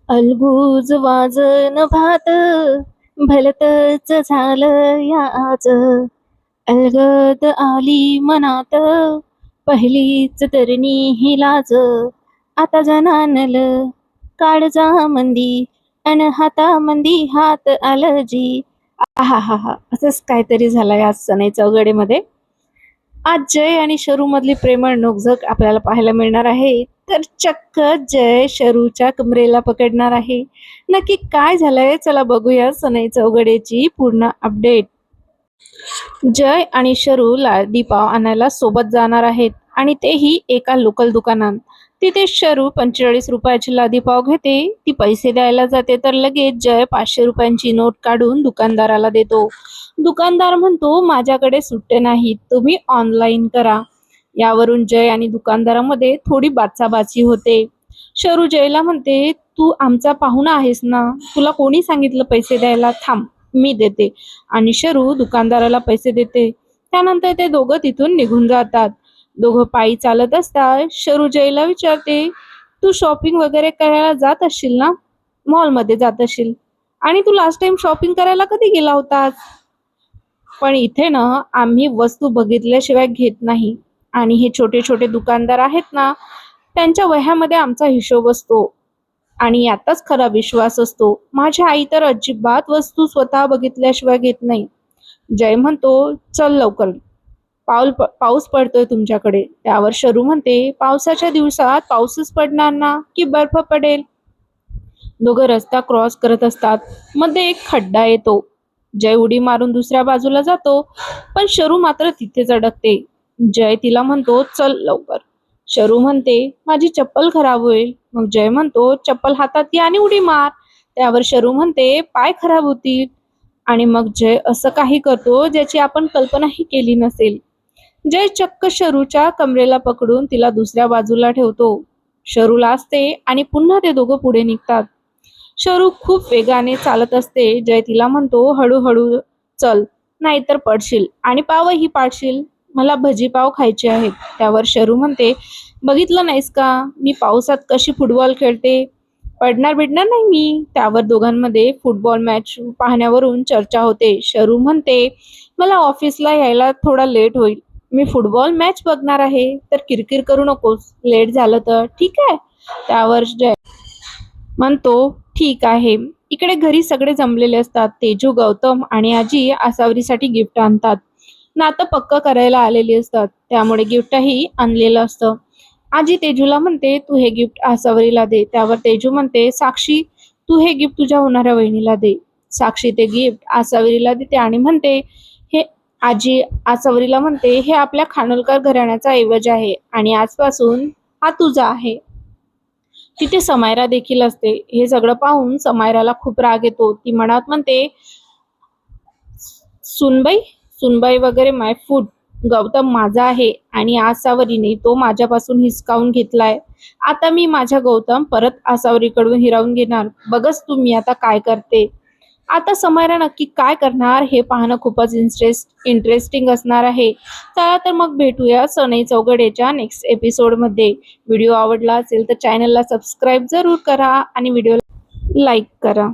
अलगूज वाजन भात भलतच झालं याच अलगद आली मनात पहिलीच तरणी ही लाज आता जनानल काळजा मंदी अन हाता मंदी हात आलजी आहा हा हा असंच काहीतरी झालंय आज सनई चौघडेमध्ये। आज जय आणि शरू मधली प्रेमळ नोकझोक आपल्याला पाहायला मिळणार आहे। तर चक्क जय शरूच्या कमरेला पकडणार आहे। नक्की काय झालंय चला बघूया सनई चौघडेची पूर्ण अपडेट। जय आणि शरू लादी पाव आणायला सोबत जाणार आहेत आणि तेही एका लोकल दुकानात। तिथे शरू 45 रुपयाची लादी पाव घेते, ती पैसे द्यायला जाते तर लगेच जय 500 रुपयांची नोट काढून दुकानदाराला देतो। दुकानदार म्हणतो माझ्याकडे सुट्टे नाहीत, तुम्ही ऑनलाईन करा। यावरून जय आणि दुकानदारामध्ये थोडी बाचाबाची होते। शरू जयला म्हणते तू आमचा पाहुणा आहेस ना, तुला कोणी सांगितलं पैसे द्यायला, थांब मी देते। आणि शरू दुकानदाराला पैसे देते। त्यानंतर ते दोघं तिथून निघून जातात। दोघं पायी चालत असतात। शरू जयला विचारते तू शॉपिंग वगैरे करायला जात असशील ना, मॉलमध्ये जात असशील, आणि तू लास्ट टाइम शॉपिंग करायला कधी गेला होतास? पण इथे ना आम्ही वस्तू बघितल्याशिवाय घेत नाही, आणि हे छोटे छोटे दुकानदार आहेत ना, त्यांच्या वह्यामध्ये आमचा हिशोब असतो आणि यातच खरा विश्वास असतो। माझी आई तर अजिबात वस्तू स्वतः बघितल्याशिवाय घेत नाही। जय म्हणतो चल लवकर, पाऊस पडतोय तुमच्याकडे। त्यावर शरू म्हणते पावसाच्या दिवसात पाऊसच पडणार ना की बर्फ पडेल? दोघं रस्ता क्रॉस करत असतात, मध्ये एक खड्डा येतो। जय उडी मारून दुसऱ्या बाजूला जातो, पण शरू मात्र तिथेच अडकते। जय तिला म्हणतो चल लवकर। शरू म्हणते माझी चप्पल खराब होईल। मग जय म्हणतो चप्पल हातात घे आणि उडी मार। त्यावर शरू म्हणते पाय खराब होतील। आणि मग जय असं काही करतो ज्याची आपण कल्पनाही केली नसेल। जय चक्क शरूच्या कमरेला पकडून तिला दुसऱ्या बाजूला ठेवतो। शरू लाजते आणि पुन्हा ते दोघं पुढे निघतात। शरू खूप वेगाने चालत असते। जय तिला म्हणतो हळूहळू चल, नाहीतर पडशील आणि पावही पाडशील। मला भजी पाव खायचे आहेत। त्यावर शरू म्हणते बघितलं नाहीस का मी पावसात कशी फुटबॉल खेळते, पडणार बिडणार नाही मी। त्यावर दोघांमध्ये फुटबॉल मॅच पाहण्यावरून चर्चा होते। शरू म्हणते मला ऑफिसला यायला थोडा लेट होईल, मी फुटबॉल मॅच बघणार आहे, तर किरकिर करू नकोस, लेट झालं तर ठीक आहे? त्यावर जय म्हणतो ठीक आहे। इकडे घरी सगळे जमलेले असतात। तेजू, गौतम आणि आजी आसावरीसाठी गिफ्ट आणतात। नातं पक्क करायला आलेली असतात, त्यामुळे गिफ्टही आणलेलं असतं। आजी तेजूला म्हणते तू हे गिफ्ट आसावरीला दे। त्यावर तेजू म्हणते साक्षी तू हे गिफ्ट तुझ्या होणाऱ्या वहिनीला दे। साक्षी ते गिफ्ट आसावरीला देते आणि म्हणते हे आजी आसावरीला म्हणते हे आपल्या खानोलकर घराण्याचा ऐवज आहे आणि आजपासून हा तुझा आहे। तिथे समायरा देखील असते। हे सगळं पाहून समायराला खूप राग येतो। ती मनात म्हणते सुनबाई सुनबाई वगैरे माय फूड, गौतम माझा आहे आणि आसावरीने तो माझ्यापासून हिसकावून घेतलाय। आता मी माझ्या गौतम परत आसावरीकडून हिरावून घेणार, बघच तुम्ही आता काय करते। आता समायरा नक्की काय करणार हे पाहणं खूपच इंटरेस्टिंग असणार आहे। चला तर मग भेटूया सनई चौघडेच्या नेक्स्ट एपिसोडमध्ये। व्हिडिओ आवडला असेल तर चॅनलला सबस्क्राईब जरूर करा आणि व्हिडिओला लाईक करा।